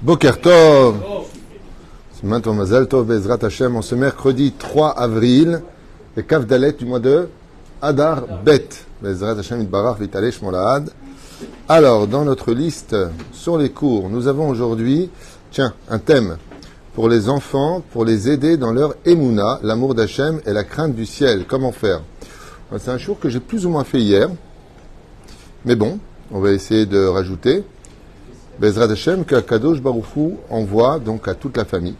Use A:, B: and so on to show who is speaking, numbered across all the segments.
A: Boker Tov. Maintenant, Mazel Tov, Bezrat Hashem, en ce mercredi 3 avril, le Kaf Dalet du mois de Adar Bet. Bezrat Hashem, Itbarach, Vitale, Shmolahad. Alors, dans notre liste sur les cours, nous avons aujourd'hui, un thème pour les enfants, pour les aider dans leur Emouna, l'amour d'Hachem et la crainte du ciel. Comment faire? C'est un cours que j'ai plus ou moins fait hier, mais bon, on va essayer de rajouter. Bezrat Hashem, que Kadosh Baruch Hu envoie donc à toute la famille.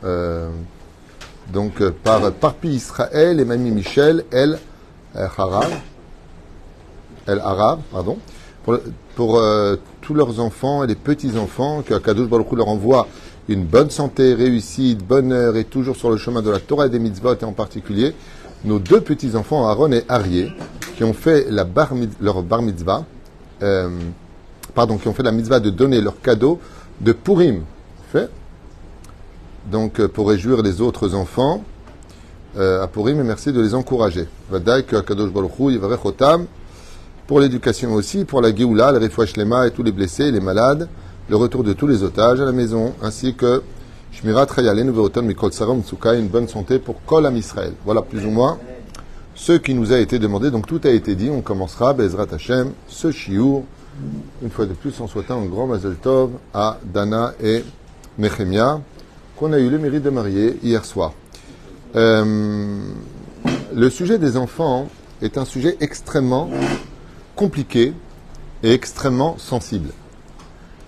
A: Par Parpi Israël et Mamie Michel, El Harab, pour tous leurs enfants et les petits-enfants, que Kadosh Baruch Hu leur envoie une bonne santé, réussite, bonheur et toujours sur le chemin de la Torah et des mitzvot, et en particulier nos deux petits-enfants, Aaron et Arié, qui ont fait leur bar mitzvah, qui ont fait la mitzvah de donner leur cadeau de Purim. Donc, pour réjouir les autres enfants à Purim, et merci de les encourager. Vadaï que Kadosh Baruch Hu yivarech otam, pour l'éducation aussi, pour la Géoula, le Refouach Shlema et tous les blessés, les malades, le retour de tous les otages à la maison, ainsi que Shmirat Chayalenu ve'otam mikol tzara u'metzuka, une bonne santé pour Kol Am Israël. Voilà plus ou moins ce qui nous a été demandé. Donc tout a été dit. On commencera, Bezrat Hashem, ce shiur. Une fois de plus, en souhaitant un grand Mazel Tov à Dana et Nehemia, qu'on a eu le mérite de marier hier soir. Le sujet des enfants est un sujet extrêmement compliqué et extrêmement sensible.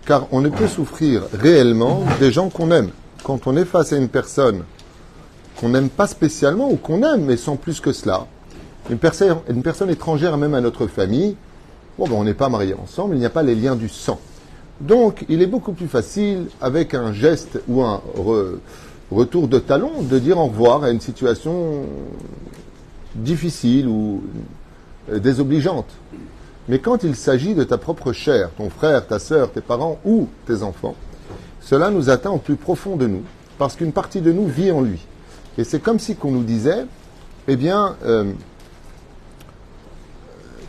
A: Car on ne peut souffrir réellement des gens qu'on aime. Quand on est face à une personne qu'on n'aime pas spécialement ou qu'on aime, mais sans plus que cela, une personne étrangère même à notre famille, on n'est pas mariés ensemble, il n'y a pas les liens du sang. Donc, il est beaucoup plus facile, avec un geste ou un retour de talon, de dire au revoir à une situation difficile ou désobligeante. Mais quand il s'agit de ta propre chair, ton frère, ta sœur, tes parents ou tes enfants, cela nous atteint au plus profond de nous, parce qu'une partie de nous vit en lui. Et c'est comme si qu'on nous disait,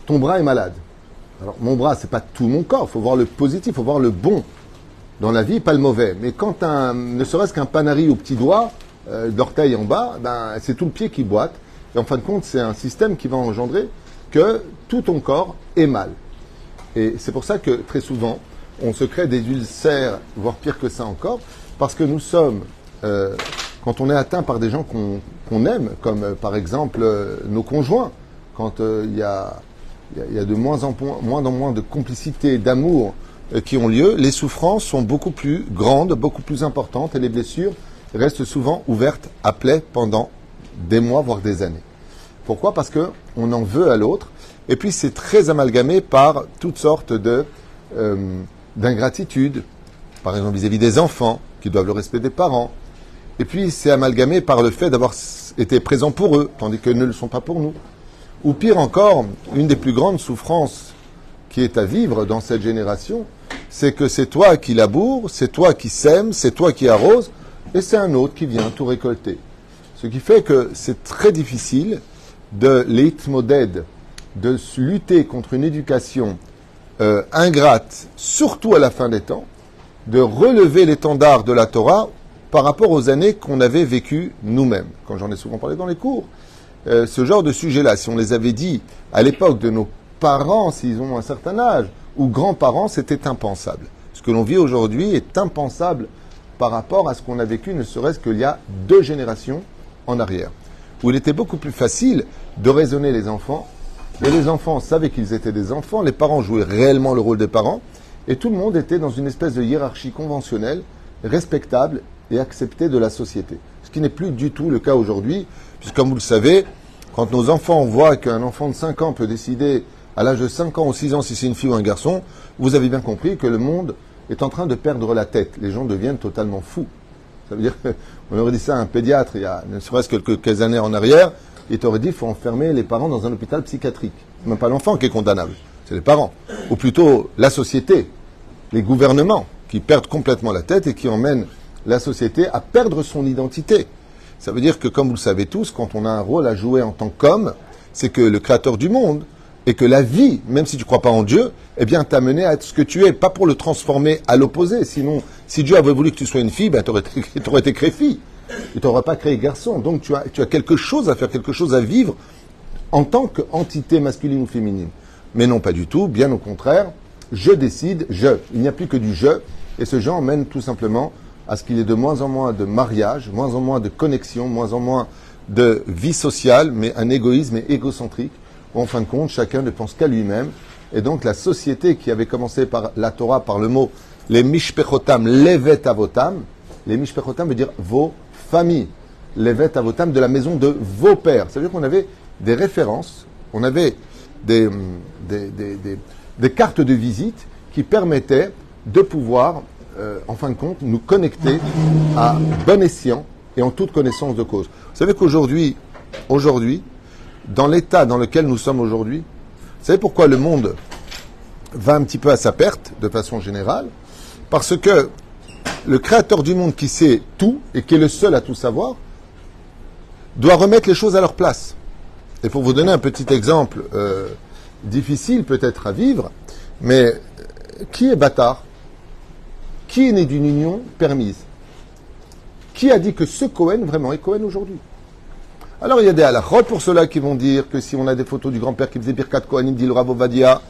A: ton bras est malade. Alors, mon bras, c'est pas tout mon corps. Il faut voir le positif, il faut voir le bon dans la vie, pas le mauvais. Mais quand ne serait-ce qu'un panari au petit doigt, d'orteil en bas, c'est tout le pied qui boite. Et en fin de compte, c'est un système qui va engendrer que tout ton corps est mal. Et c'est pour ça que, très souvent, on se crée des ulcères, voire pire que ça encore, parce que nous sommes, quand on est atteint par des gens qu'on aime, comme par exemple nos conjoints, quand il y a de moins en moins de complicité, d'amour qui ont lieu, les souffrances sont beaucoup plus grandes, beaucoup plus importantes, et les blessures restent souvent ouvertes à plaie pendant des mois, voire des années. Pourquoi? Parce qu'on en veut à l'autre, et puis c'est très amalgamé par toutes sortes d'ingratitude, par exemple vis-à-vis des enfants, qui doivent le respect des parents, et puis c'est amalgamé par le fait d'avoir été présent pour eux, tandis qu'ils ne le sont pas pour nous. Ou pire encore, une des plus grandes souffrances qui est à vivre dans cette génération, c'est que c'est toi qui laboure, c'est toi qui sème, c'est toi qui arrose, et c'est un autre qui vient tout récolter. Ce qui fait que c'est très difficile de l'itmoded, de lutter contre une éducation ingrate, surtout à la fin des temps, de relever l'étendard de la Torah par rapport aux années qu'on avait vécues nous-mêmes. Quand j'en ai souvent parlé dans les cours, ce genre de sujet-là, si on les avait dit à l'époque de nos parents, s'ils ont un certain âge, ou grands-parents, c'était impensable. Ce que l'on vit aujourd'hui est impensable par rapport à ce qu'on a vécu, ne serait-ce qu'il y a 2 générations en arrière, où il était beaucoup plus facile de raisonner les enfants, et les enfants savaient qu'ils étaient des enfants, les parents jouaient réellement le rôle des parents, et tout le monde était dans une espèce de hiérarchie conventionnelle, respectable et acceptée de la société. Ce qui n'est plus du tout le cas aujourd'hui, puisque comme vous le savez, quand nos enfants voient qu'un enfant de 5 ans peut décider à l'âge de 5 ans ou 6 ans si c'est une fille ou un garçon, vous avez bien compris que le monde est en train de perdre la tête. Les gens deviennent totalement fous. Ça veut dire qu'on aurait dit ça à un pédiatre il y a ne serait-ce que quelques années en arrière, il t'aurait dit qu'il faut enfermer les parents dans un hôpital psychiatrique. C'est même pas l'enfant qui est condamnable, c'est les parents. Ou plutôt la société, les gouvernements qui perdent complètement la tête et qui emmènent la société à perdre son identité. Ça veut dire que, comme vous le savez tous, quand on a un rôle à jouer en tant qu'homme, c'est que le créateur du monde et que la vie, même si tu ne crois pas en Dieu, eh bien, t'a mené à être ce que tu es, pas pour le transformer à l'opposé. Sinon, si Dieu avait voulu que tu sois une fille, ben, tu aurais été créé fille. Il t'aurait pas créé garçon. Donc, tu as quelque chose à faire, quelque chose à vivre en tant qu'entité masculine ou féminine. Mais non, pas du tout. Bien au contraire, je décide, je. Il n'y a plus que du je. Et ce je emmène tout simplement à ce qu'il y ait de moins en moins de mariage, moins en moins de connexion, moins en moins de vie sociale, mais un égoïsme égocentrique. En fin de compte, chacun ne pense qu'à lui-même. Et donc, la société qui avait commencé par la Torah, par le mot les mishpechotam, levet avotam, les mishpechotam veut dire vos familles, levet avotam, de la maison de vos pères. Ça veut dire qu'on avait des références, on avait des cartes de visite qui permettaient de pouvoir, en fin de compte, nous connecter à bon escient et en toute connaissance de cause. Vous savez qu'aujourd'hui, dans l'état dans lequel nous sommes aujourd'hui, vous savez pourquoi le monde va un petit peu à sa perte, de façon générale? Parce que le créateur du monde qui sait tout et qui est le seul à tout savoir, doit remettre les choses à leur place. Et pour vous donner un petit exemple difficile peut-être à vivre, mais qui est bâtard? Qui est né d'une union permise? Qui a dit que ce Cohen vraiment est Cohen aujourd'hui? Alors il y a des halakhot pour ceux-là qui vont dire que si on a des photos du grand-père qui faisait Birkat Kohanim, dit le Rav Ovadia,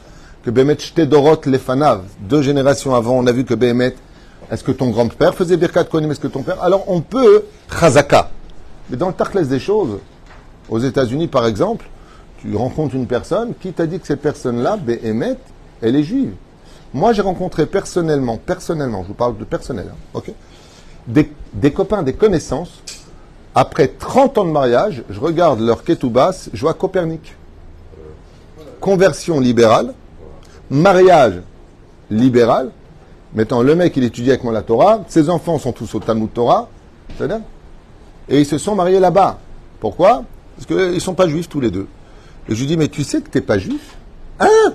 A: que Behemet Shtedorot Lefanav, 2 générations avant, on a vu que Behemet, est-ce que ton grand-père faisait Birkat Kohanim, est-ce que ton père? Alors on peut Chazaka. Mais dans le Tachlès des choses, aux États-Unis par exemple, tu rencontres une personne qui t'a dit que cette personne-là, Behemet, elle est juive. Moi j'ai rencontré personnellement, je vous parle de personnel, hein, ok, des copains, des connaissances. Après 30 ans de mariage, je regarde leur ketubas, je vois Copernic. Conversion libérale, mariage libéral. Maintenant, le mec, il étudie avec moi la Torah, ses enfants sont tous au Talmud Torah, c'est-à-dire, et ils se sont mariés là-bas. Pourquoi? Parce qu'ils ne sont pas juifs tous les deux. Et je lui dis, mais tu sais que tu n'es pas juif? Hein?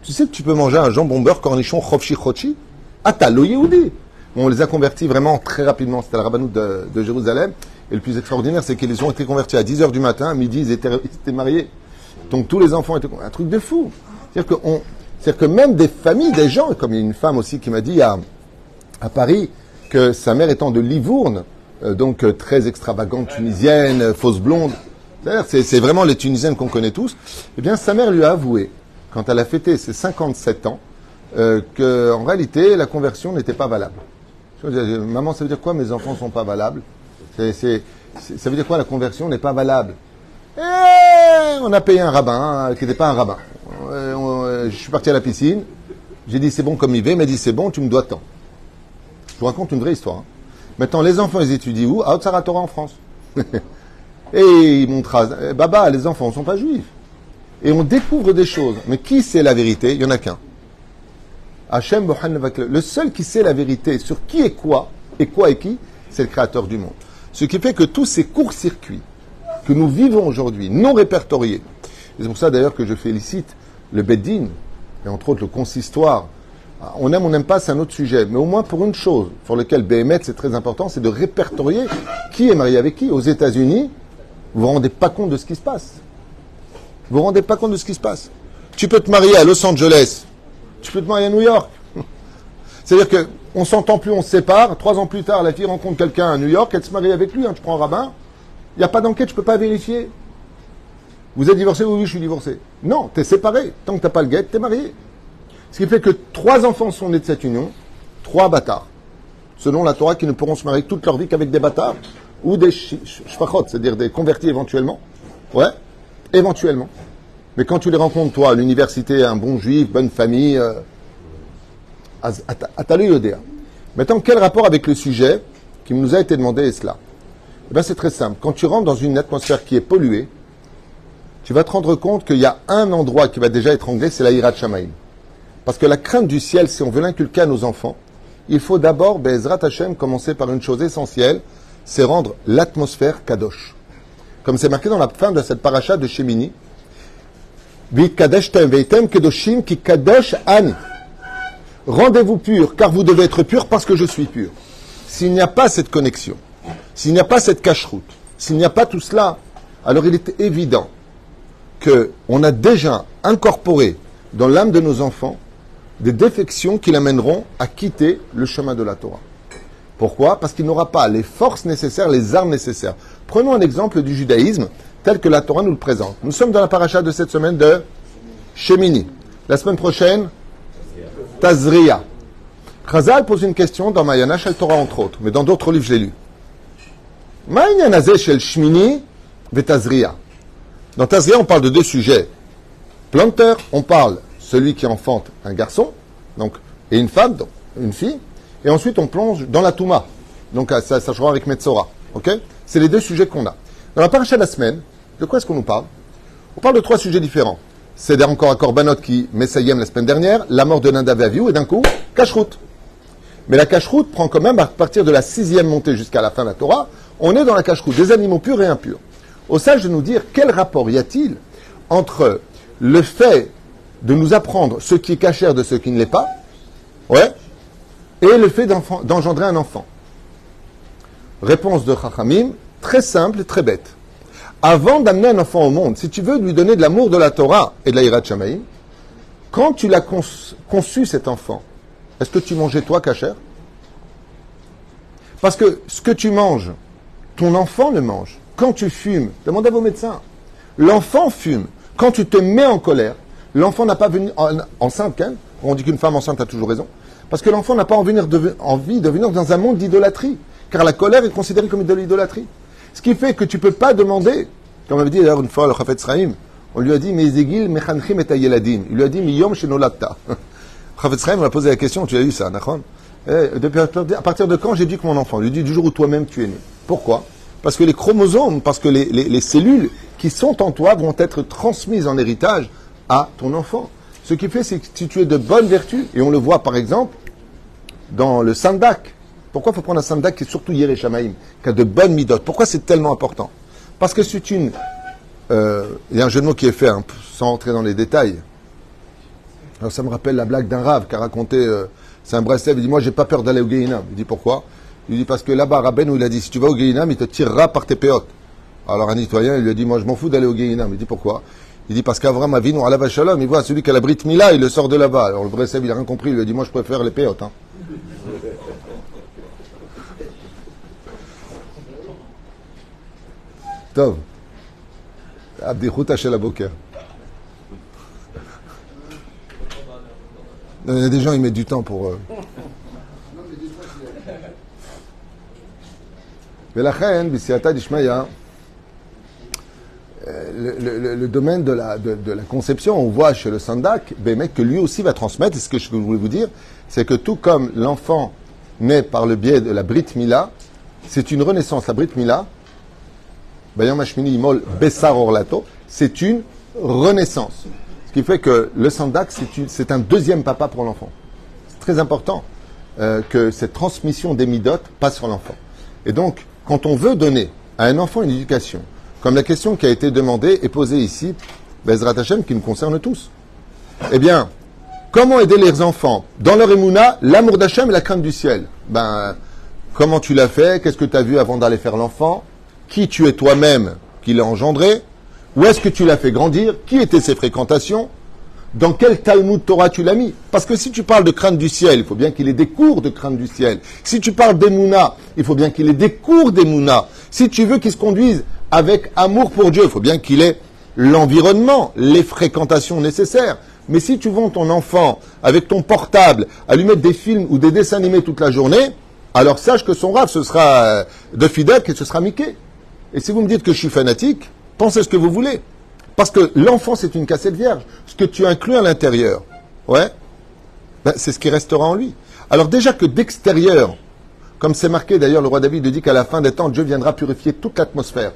A: Tu sais que tu peux manger un jambon beurre, cornichon, chofchi chochi? Ah, t'as lo Yehudi. On les a convertis vraiment très rapidement. C'était la rabbanout de Jérusalem. Et le plus extraordinaire, c'est qu'ils ont été convertis à 10h du matin. À midi, ils étaient mariés. Donc tous les enfants étaient... Un truc de fou. C'est-à-dire que même des familles, des gens, comme il y a une femme aussi qui m'a dit à Paris que sa mère étant de Livourne, donc très extravagante tunisienne, fausse blonde, c'est vraiment les Tunisiennes qu'on connaît tous, eh bien sa mère lui a avoué, quand elle a fêté ses 57 ans, qu'en réalité, la conversion n'était pas valable. Maman, ça veut dire quoi? Mes enfants ne sont pas valables. Ça veut dire quoi? La conversion n'est pas valable. Et on a payé un rabbin qui n'était pas un rabbin. Je suis parti à la piscine. J'ai dit c'est bon comme il va. Il m'a dit c'est bon, tu me dois tant. Je vous raconte une vraie histoire. Hein. Maintenant, les enfants, ils étudient où? À Haute-Sarah Torah en France. Et ils montrent Baba, les enfants ne sont pas juifs. Et on découvre des choses. Mais qui sait la vérité? Il n'y en a qu'un. Hachem Bohan, le seul qui sait la vérité sur qui est quoi et qui, c'est le créateur du monde. Ce qui fait que tous ces courts-circuits que nous vivons aujourd'hui, non répertoriés, et c'est pour ça d'ailleurs que je félicite le Beddin, et entre autres le consistoire, on aime ou on n'aime pas, c'est un autre sujet, mais au moins pour une chose, pour laquelle Behemet c'est très important, c'est de répertorier qui est marié avec qui. Aux États-Unis, vous ne vous rendez pas compte de ce qui se passe. Vous ne vous rendez pas compte de ce qui se passe. Tu peux te marier à Los Angeles, tu peux te marier à New York. C'est-à-dire qu'on ne s'entend plus, on se sépare. 3 ans plus tard, la fille rencontre quelqu'un à New York, elle se marie avec lui. Tu prends un rabbin. Il n'y a pas d'enquête, je ne peux pas vérifier. Vous êtes divorcé? Oui, je suis divorcé. Non, tu es séparé. Tant que tu n'as pas le guet, tu es marié. Ce qui fait que 3 enfants sont nés de cette union, 3 bâtards. Selon la Torah, qui ne pourront se marier toute leur vie qu'avec des bâtards ou des shfachot, c'est-à-dire des convertis éventuellement. Ouais, éventuellement. Mais quand tu les rencontres, toi, à l'université, un bon juif, bonne famille, Atalu Yodéa. Maintenant, quel rapport avec le sujet qui nous a été demandé est cela? Eh bien, c'est très simple. Quand tu rentres dans une atmosphère qui est polluée, tu vas te rendre compte qu'il y a un endroit qui va déjà être anglais, c'est la Hirat Shamaïm. Parce que la crainte du ciel, si on veut l'inculquer à nos enfants, il faut d'abord, Be'ezrat Hashem, commencer par une chose essentielle, c'est rendre l'atmosphère kadosh. Comme c'est marqué dans la fin de cette paracha de Shemini, rendez-vous purs, car vous devez être purs parce que je suis pur. S'il n'y a pas cette connexion, s'il n'y a pas cette cache-route, s'il n'y a pas tout cela, alors il est évident qu'on a déjà incorporé dans l'âme de nos enfants des défections qui l'amèneront à quitter le chemin de la Torah. Pourquoi? Parce qu'il n'aura pas les forces nécessaires, les armes nécessaires. Prenons un exemple du judaïsme tel que la Torah nous le présente. Nous sommes dans la paracha de cette semaine de Shemini. La semaine prochaine, Tazria. Chazal pose une question dans Mayana Shel Torah entre autres, mais dans d'autres livres je l'ai lu. Ma'inyanazeh shel Shmini ve'Tazria. Dans Tazria, on parle de deux sujets. Planteur, on parle celui qui enfante un garçon, donc, et une femme, donc, une fille, et ensuite on plonge dans la Touma. Donc ça jouera avec Metzora. Ok? C'est les deux sujets qu'on a. Dans la paracha de la semaine, de quoi est-ce qu'on nous parle? On parle de trois sujets différents. C'est encore à Korbanot qui Messayem la semaine dernière, la mort de Nadav et Avihu, et d'un coup, Kashrut. Mais la Kashrut prend quand même, à partir de la 6e montée jusqu'à la fin de la Torah, on est dans la Kashrut, des animaux purs et impurs. Au sage de nous dire quel rapport y a-t-il entre le fait de nous apprendre ce qui est cachère de ce qui ne l'est pas, ouais, et le fait d'engendrer un enfant. Réponse de Chachamim, très simple et très bête. Avant d'amener un enfant au monde, si tu veux lui donner de l'amour de la Torah et de la Yirat Shamayim, quand tu l'as conçu cet enfant, est-ce que tu mangeais toi cachère? Parce que ce que tu manges, ton enfant le mange. Quand tu fumes, demande à vos médecins. L'enfant fume. Quand tu te mets en colère, l'enfant n'a pas venu enceinte, hein, on dit qu'une femme enceinte a toujours raison, parce que l'enfant n'a pas envie de venir dans un monde d'idolâtrie, car la colère est considérée comme de l'idolâtrie. Ce qui fait que tu ne peux pas demander, comme avait dit d'ailleurs une fois le Chafetz Chaim, on lui a dit, Meizegil mechanchim et ayeladim. Il lui a dit, Miyom shenolatta. Chafetz Chaim, on a posé la question, tu as eu ça, Nachon? À partir de quand j'éduque mon enfant? Il lui dit, du jour où toi-même tu es né. Pourquoi? Parce que les chromosomes, parce que les cellules qui sont en toi vont être transmises en héritage à ton enfant. Ce qui fait, c'est que si tu es de bonnes vertus, et on le voit par exemple dans le Sandak. Pourquoi il faut prendre un Sandak qui est surtout Yerei Shamaim, qui a de bonnes midotes? Pourquoi c'est tellement important? Parce que c'est une... il y a un jeu de mots qui est fait, hein, sans entrer dans les détails. Alors ça me rappelle la blague d'un rave qui a raconté... c'est un Breslev, il dit, moi j'ai pas peur d'aller au Gehinam. Il dit, pourquoi? Il dit, parce que là-bas, Rabbeinu, il a dit, si tu vas au Gehinam, il te tirera par tes péotes. Alors un nettoyant, il lui a dit, moi je m'en fous d'aller au Gehinam. Il dit, pourquoi? Il dit, parce qu'Avram Avinu, à la Shalom, il voit celui qui a la Brit Mila, il le sort de là-bas. Alors le Breslev, il a rien compris, il lui a dit, moi je préfère les péotes. Hein. Tov. Abdichut Hachel Aboker. Il y a des gens, ils mettent du temps pour... ולכן, בסייעתא דשמיא, le domaine de la conception, on voit chez le Sandak, que lui aussi va transmettre, et ce que je voulais vous dire, c'est que tout comme l'enfant naît par le biais de la Brit Mila, c'est une renaissance. La Brit Mila, Bayam Hashmini Imol Bessar Orlato, c'est une renaissance. Ce qui fait que le Sandak, c'est un deuxième papa pour l'enfant. C'est très important que cette transmission des midotes passe sur l'enfant. Et donc, quand on veut donner à un enfant une éducation, comme la question qui a été demandée et posée ici, Bezrat Hashem, qui nous concerne tous, eh bien, comment aider les enfants dans leur émouna, l'amour d'Hachem et la crainte du ciel? Comment tu l'as fait? Qu'est-ce que tu as vu avant d'aller faire l'enfant? Qui tu es toi-même qui l'a engendré? Où est-ce que tu l'as fait grandir? Qui étaient ses fréquentations? Dans quel Talmud Torah tu l'as mis? Parce que si tu parles de crainte du ciel, il faut bien qu'il ait des cours de crainte du ciel. Si tu parles d'Emouna, il faut bien qu'il ait des cours d'Emouna. Si tu veux qu'il se conduise avec amour pour Dieu, il faut bien qu'il ait l'environnement, les fréquentations nécessaires. Mais si tu vends ton enfant avec ton portable à lui mettre des films ou des dessins animés toute la journée, alors sache que son rave, ce sera de Fidek et ce sera Mickey. Et si vous me dites que je suis fanatique, pensez ce que vous voulez. Parce que l'enfant, c'est une cassette vierge. Ce que tu inclus à l'intérieur, ouais, c'est ce qui restera en lui. Alors déjà que d'extérieur, comme c'est marqué d'ailleurs, le roi David dit qu'à la fin des temps, Dieu viendra purifier toute l'atmosphère.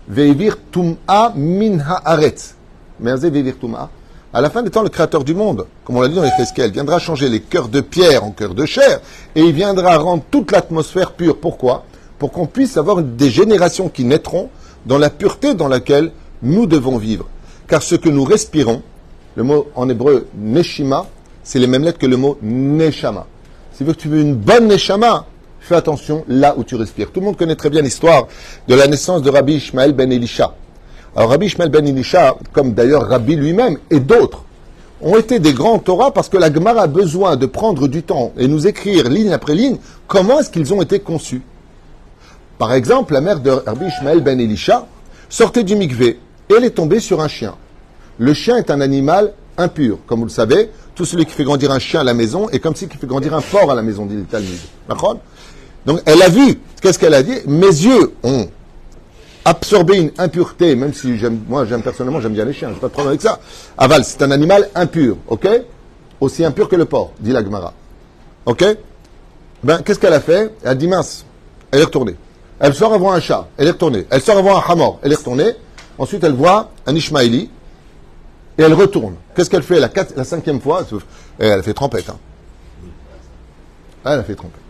A: Veivir tum'a min haaretz. Merze veivir tum'a. À la fin des temps, le créateur du monde, comme on l'a dit dans les Cheskel, viendra changer les cœurs de pierre en cœurs de chair, et il viendra rendre toute l'atmosphère pure. Pourquoi? Pour qu'on puisse avoir des générations qui naîtront dans la pureté dans laquelle nous devons vivre. Car ce que nous respirons, le mot en hébreu neshima, c'est les mêmes lettres que le mot neshama. Si tu veux une bonne neshama, fais attention là où tu respires. Tout le monde connaît très bien l'histoire de la naissance de Rabbi Ishmael ben Elisha. Alors Rabbi Ishmael ben Elisha, comme d'ailleurs Rabbi lui-même et d'autres, ont été des grands Torah parce que la Gemara a besoin de prendre du temps et nous écrire ligne après ligne comment est-ce qu'ils ont été conçus. Par exemple, la mère de Rabbi Ishmael ben Elisha sortait du mikvé et elle est tombée sur un chien. Le chien est un animal impur. Comme vous le savez, tout celui qui fait grandir un chien à la maison est comme celui qui fait grandir un porc à la maison, dit le Talmud. D'accord ? Donc elle a vu, qu'est-ce qu'elle a dit ? Mes yeux ont absorber une impureté, même si j'aime personnellement, j'aime bien les chiens, j'ai pas de problème avec ça. Aval, c'est un animal impur, ok? Aussi impur que le porc, dit la Gemara. Ok? Ben, qu'est-ce qu'elle a fait? Elle a dit mince, elle est retournée. Elle sort avant un chat, elle est retournée. Elle sort avant un hamor, elle est retournée. Ensuite, elle voit un Ishmaéli et elle retourne. Qu'est-ce qu'elle fait la cinquième fois? Elle a fait trompette. Hein. Elle a fait trompette.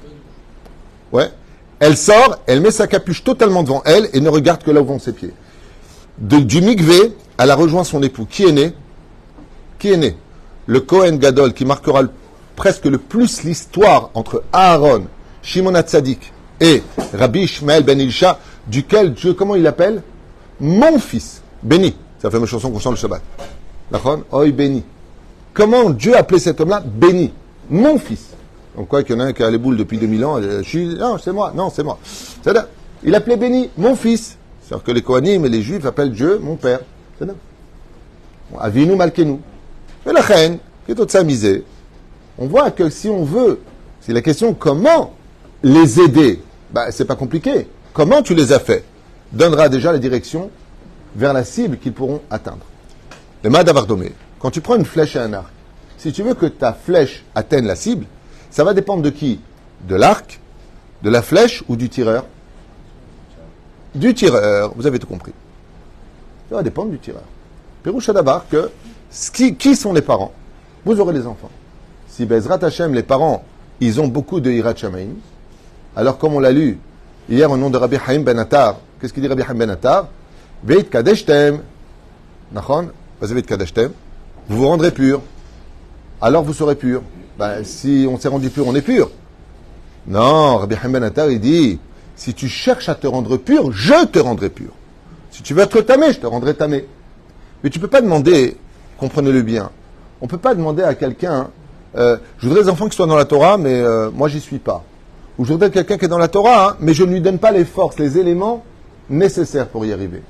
A: Ouais. Elle sort, elle met sa capuche totalement devant elle et ne regarde que là où vont ses pieds. Du mikvé, elle a rejoint son époux. Qui est né? Qui est né? Le Kohen Gadol, qui marquera presque le plus l'histoire entre Aaron, Shimon HaTzadik et Rabbi Ishmael ben Elisha, duquel Dieu, comment il l'appelle? Mon fils, béni. C'est la fameuse chanson qu'on chante le Shabbat. D'accord? Oi béni. Comment Dieu appelait cet homme-là? Béni. Mon fils. Donc quoi, qu'il y en a un qui a les boules depuis 2000 ans, non, c'est moi, non, c'est moi. C'est-à-dire, il appelait béni, mon fils. C'est-à-dire que les Kohanim et les Juifs appellent Dieu mon père. C'est-à-dire, Avinu Malkenu. Et la reine, qui est au misé, on voit que si on veut, c'est la question comment les aider. Bah, c'est pas compliqué. Comment tu les as fait donnera déjà la direction vers la cible qu'ils pourront atteindre. Le Madavardomé, quand tu prends une flèche et un arc, si tu veux que ta flèche atteigne la cible, ça va dépendre de qui? De l'arc, de la flèche ou du tireur? Du tireur, vous avez tout compris. Ça va dépendre du tireur. Péroucha d'abord que qui sont les parents? Vous aurez les enfants. Si Bezrat Hashem, les parents, ils ont beaucoup de Hirat Shamaim, alors comme on l'a lu hier au nom de Rabbi Haim Ben Attar, qu'est-ce qu'il dit Rabbi Haim Ben Attar? Veit Kadeshtem, Nachon, Veit Kadeshtem, vous vous rendrez pur, alors vous serez pur. Ben, si on s'est rendu pur, on est pur. Non, Rabbi Haim Ben Attar, il dit, si tu cherches à te rendre pur, je te rendrai pur. Si tu veux être tamé, je te rendrai tamé. Mais tu ne peux pas demander, comprenez-le bien, on ne peut pas demander à quelqu'un, je voudrais des enfants qui soient dans la Torah, mais moi j'y suis pas. Ou je voudrais quelqu'un qui est dans la Torah, hein, mais je ne lui donne pas les forces, les éléments nécessaires pour y arriver.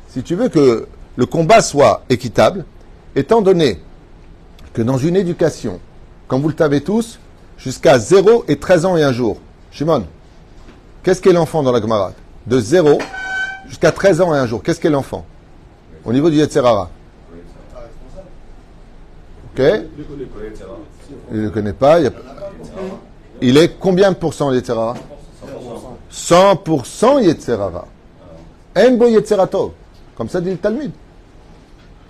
A: Si tu veux que le combat soit équitable, étant donné que dans une éducation, comme vous le savez tous, jusqu'à 0 et 13 ans et un jour. Shimon, qu'est-ce qu'est l'enfant dans la Gemara? De 0 jusqu'à 13 ans et un jour. Qu'est-ce qu'est l'enfant? Au niveau du Yetzer Hara. Ok? Il ne le connaît pas. Il est combien de pourcents Yetzer Hara? 100% Yetzer Hara. Enbo Yetzer Tov. Comme ça dit le Talmud.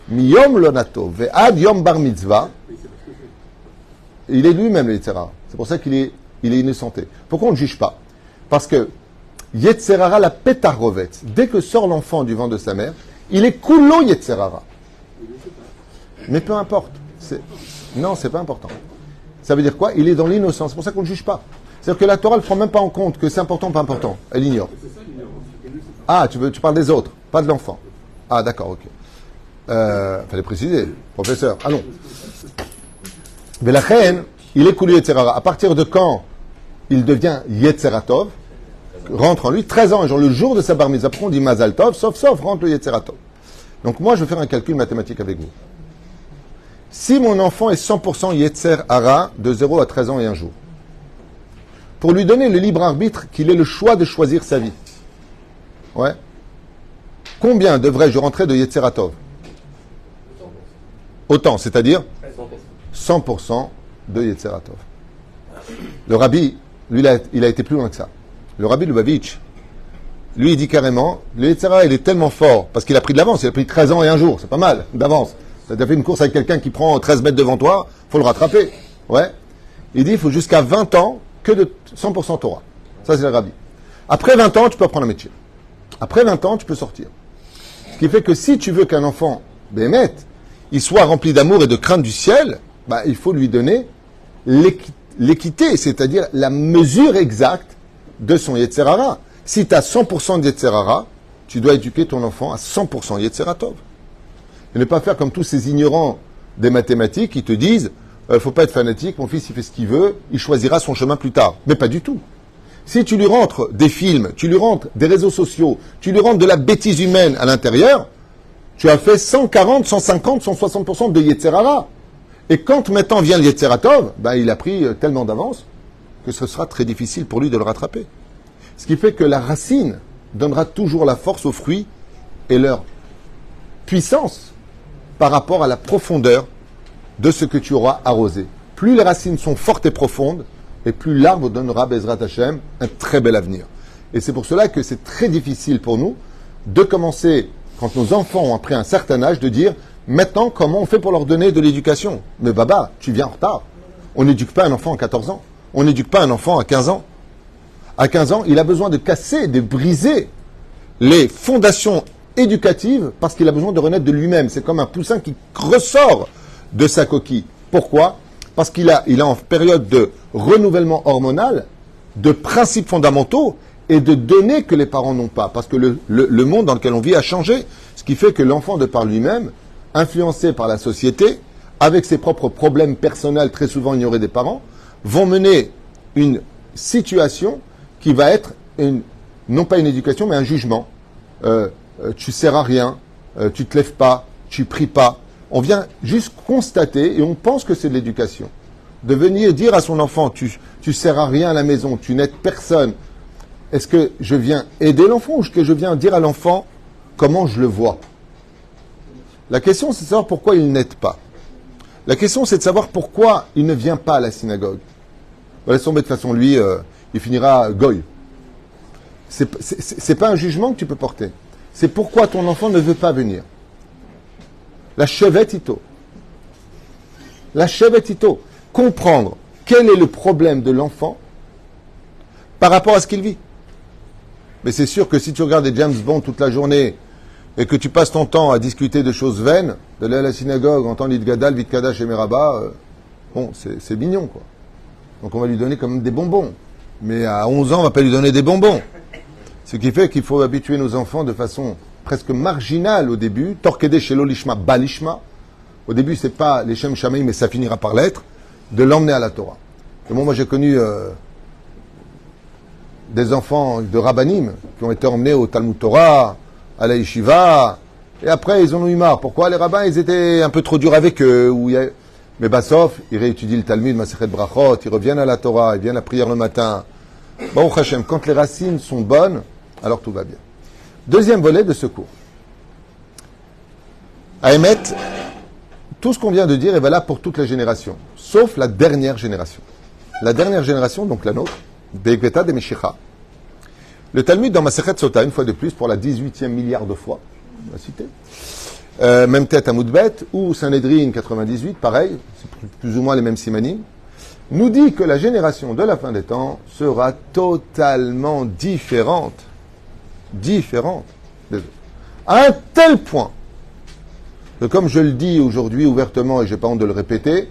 A: Miyom Lonato ve'ad Yom Bar Mitzvah. Il est lui-même le Yetzer Hara. C'est pour ça qu'il est innocenté. Pourquoi on ne juge pas? Parce que Yetzer Hara la pétarovet. Dès que sort l'enfant du ventre de sa mère, il est kulo Yetzer Hara. Mais peu importe. Non, c'est pas important. Ça veut dire quoi? Il est dans l'innocence. C'est pour ça qu'on ne juge pas. C'est-à-dire que la Torah ne prend même pas en compte que c'est important ou pas important. Elle ignore. Ah, tu parles des autres, pas de l'enfant. Ah, d'accord, ok. Fallait préciser, professeur. Allons. Mais la reine, il est coulé Yetzer Hara. À partir de quand il devient Yetzer Tov, rentre en lui, 13 ans, genre le jour de sa bar mitzvah. Après on dit Mazal Tov, sauf, rentre le Yetzer Tov. Donc moi, je vais faire un calcul mathématique avec vous. Si mon enfant est 100% Yetzer Hara de 0 à 13 ans et un jour, pour lui donner le libre arbitre, qu'il ait le choix de choisir sa vie, ouais, combien devrais-je rentrer de Yetzer Tov? Autant, c'est-à-dire 100% de Yetzer Tov. Le rabbi, lui, il a été plus loin que ça. Le rabbi Lubavitch, lui, il dit carrément, le Yetzer Hara, il est tellement fort, parce qu'il a pris de l'avance, il a pris 13 ans et un jour, c'est pas mal, d'avance. Tu as fait une course avec quelqu'un qui prend 13 mètres devant toi, il faut le rattraper. Ouais. Il dit, il faut jusqu'à 20 ans que de 100% Torah. Ça, c'est le rabbi. Après 20 ans, tu peux apprendre un métier. Après 20 ans, tu peux sortir. Ce qui fait que si tu veux qu'un enfant, Bémet, il soit rempli d'amour et de crainte du ciel, bah, il faut lui donner l'équité, c'est-à-dire la mesure exacte de son Yetzer Hara. Si tu as 100% de Yetzer Hara, tu dois éduquer ton enfant à 100% Yetzera Tov. Et ne pas faire comme tous ces ignorants des mathématiques qui te disent faut pas être fanatique, mon fils il fait ce qu'il veut, il choisira son chemin plus tard. Mais pas du tout. Si tu lui rentres des films, tu lui rentres des réseaux sociaux, tu lui rentres de la bêtise humaine à l'intérieur, tu as fait 140, 150, 160% de Yetzerara. Et quand maintenant vient le Yetzera Tov, il a pris tellement d'avance que ce sera très difficile pour lui de le rattraper. Ce qui fait que la racine donnera toujours la force aux fruits et leur puissance par rapport à la profondeur de ce que tu auras arrosé. Plus les racines sont fortes et profondes, et plus l'arbre donnera, Bezrat Hashem, un très bel avenir. Et c'est pour cela que c'est très difficile pour nous de commencer, quand nos enfants ont appris un certain âge, de dire maintenant comment on fait pour leur donner de l'éducation. Mais Baba, tu viens en retard. On n'éduque pas un enfant à 14 ans. On n'éduque pas un enfant à 15 ans. À 15 ans, il a besoin de casser, de briser les fondations éducatives parce qu'il a besoin de renaître de lui-même. C'est comme un poussin qui ressort de sa coquille. Pourquoi ? Parce qu'il est en période de renouvellement hormonal, de principes fondamentaux et de données que les parents n'ont pas. Parce que le monde dans lequel on vit a changé. Ce qui fait que l'enfant, de par lui-même, influencé par la société, avec ses propres problèmes personnels très souvent ignorés des parents, vont mener une situation qui va être, non pas une éducation, mais un jugement. Tu sers à rien, tu te lèves pas, tu pries pas. On vient juste constater et on pense que c'est de l'éducation. De venir dire à son enfant, tu sers à rien à la maison, tu n'aides personne. Est-ce que je viens aider l'enfant ou est-ce que je viens dire à l'enfant comment je le vois ? La question, c'est de savoir pourquoi il n'aide pas. La question, c'est de savoir pourquoi il ne vient pas à la synagogue. Laisse tomber, de toute façon, lui, il finira goy. C'est pas un jugement que tu peux porter. C'est pourquoi ton enfant ne veut pas venir. La chevet ito. La chevet ito. Comprendre quel est le problème de l'enfant par rapport à ce qu'il vit. Mais c'est sûr que si tu regardes des James Bond toute la journée et que tu passes ton temps à discuter de choses vaines, d'aller à la synagogue, entendre l'Idgadal, Vitkadash et Meraba, c'est mignon, quoi. Donc on va lui donner quand même des bonbons. Mais à 11 ans, on ne va pas lui donner des bonbons. Ce qui fait qu'il faut habituer nos enfants de façon presque marginale au début. Torkede chez l'olishma, balishma. Au début, c'est pas les Shem Shamaï, mais ça finira par l'être, de l'emmener à la Torah. Et moi j'ai connu des enfants de Rabbanim qui ont été emmenés au Talmud Torah, à la Yeshiva, et après ils en ont eu marre. Pourquoi ? Les rabbins, ils étaient un peu trop durs avec eux. Mais Bassof, ils réétudient le Talmud, Masechet Brachot, ils reviennent à la Torah, ils viennent à la prière le matin. Baruch Hashem, quand les racines sont bonnes, alors tout va bien. Deuxième volet de ce cours. À Emet, tout ce qu'on vient de dire est valable pour toutes les générations, sauf la dernière génération. La dernière génération, donc la nôtre, Be'ekveta de Meshicha. Le Talmud dans Masechet Sota, une fois de plus, pour la 18e milliard de fois, on va citer, même tête à Moudbet, ou Sanhedrin 98, pareil, c'est plus ou moins les mêmes simanim, nous dit que la génération de la fin des temps sera totalement différente des autres. À un tel point que, comme je le dis aujourd'hui ouvertement, et je n'ai pas honte de le répéter,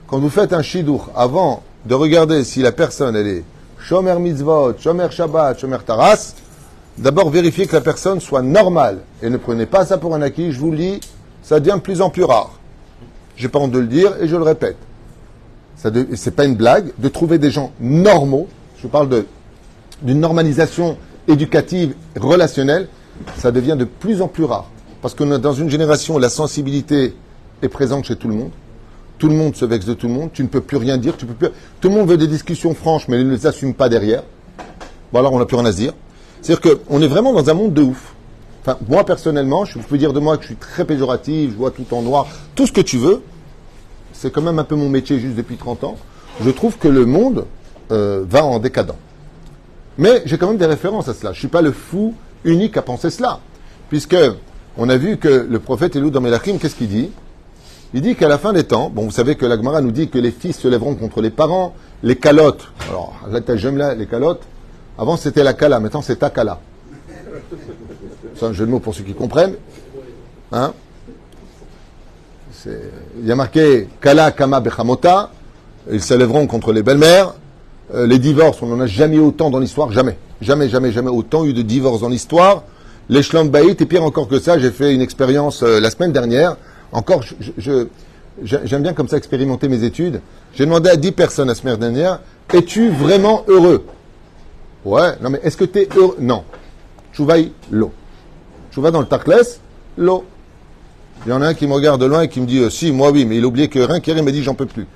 A: quand vous faites un shidur, avant de regarder si la personne, elle est Shomer Mitzvot, Shomer Shabbat, Shomer Taras, d'abord vérifiez que la personne soit normale. Et ne prenez pas ça pour un acquis, je vous le dis, ça devient de plus en plus rare. Je n'ai pas honte de le dire et je le répète. C'est pas une blague, de trouver des gens normaux, je parle d'une normalisation éducative, relationnelle, ça devient de plus en plus rare. Parce que dans une génération où la sensibilité est présente chez tout le monde, tout le monde se vexe de tout le monde, tu ne peux plus rien dire, tout le monde veut des discussions franches, mais il ne les assume pas derrière. Bon alors on n'a plus rien à se dire. C'est-à-dire qu'on est vraiment dans un monde de ouf. Enfin, moi personnellement, je peux dire de moi que je suis très péjoratif, je vois tout en noir, tout ce que tu veux. C'est quand même un peu mon métier juste depuis 30 ans. Je trouve que le monde va en décadent. Mais j'ai quand même des références à cela. Je ne suis pas le fou unique à penser cela. Puisque on a vu que le prophète Elou dans Melachim, qu'est-ce qu'il dit ? Il dit qu'à la fin des temps, bon, vous savez que la Gemara nous dit que les fils se lèveront contre les parents, les calottes. Alors, là, j'aime là, les calottes. Avant, c'était la kala, maintenant, c'est ta kala. C'est un jeu de mots pour ceux qui comprennent. Hein ? Il y a marqué kala kama bechamota. Ils se lèveront contre les belles-mères. Les divorces, on n'en a jamais eu autant dans l'histoire. Jamais. Jamais autant eu de divorces dans l'histoire les Shlom Bayit, et pire encore que ça, j'ai fait une expérience la semaine dernière. Encore, j'aime bien comme ça expérimenter mes études. J'ai demandé à 10 personnes la semaine dernière, es-tu vraiment heureux? Ouais, non mais est-ce que tu es heureux? Non. Tchouvaï, l'eau. Tchouva dans le Tarkles, l'eau. Il y en a un qui me regarde de loin et qui me dit si, moi oui, mais il a oublié que rien qu'hier, il m'a dit j'en peux plus.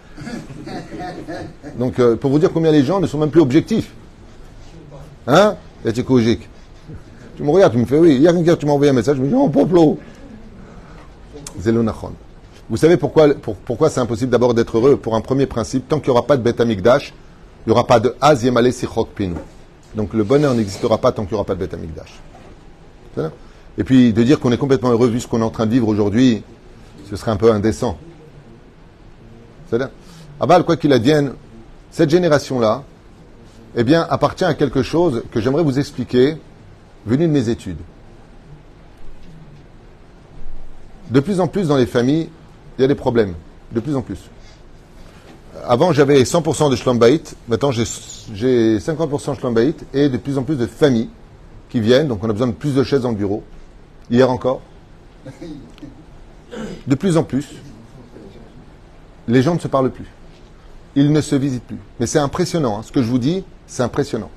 A: Donc, pour vous dire combien les gens ne sont même plus objectifs. Hein? C'est écologique. Tu me regardes, tu me fais oui. Hier, tu m'as envoyé un message, je me dis oh, poplo. Zelonachon. Vous savez pourquoi c'est impossible d'abord d'être heureux? Pour un premier principe, tant qu'il n'y aura pas de Beth Amikdash, il n'y aura pas de Az Yemale Sichok Pinu. Donc le bonheur n'existera pas tant qu'il n'y aura pas de Beth Amikdash. Et puis de dire qu'on est complètement heureux vu ce qu'on est en train de vivre aujourd'hui, ce serait un peu indécent. C'est-à-dire, Abal, quoi qu'il advienne, cette génération-là, eh bien, appartient à quelque chose que j'aimerais vous expliquer, venu de mes études. De plus en plus dans les familles, il y a des problèmes. De plus en plus. Avant, j'avais 100% de Shlom Bayit. Maintenant, j'ai 50% Shlom Bayit. Et de plus en plus de familles qui viennent. Donc, on a besoin de plus de chaises dans le bureau. Hier encore. De plus en plus, les gens ne se parlent plus. Ils ne se visitent plus. Mais c'est impressionnant. Ce que je vous dis, c'est impressionnant.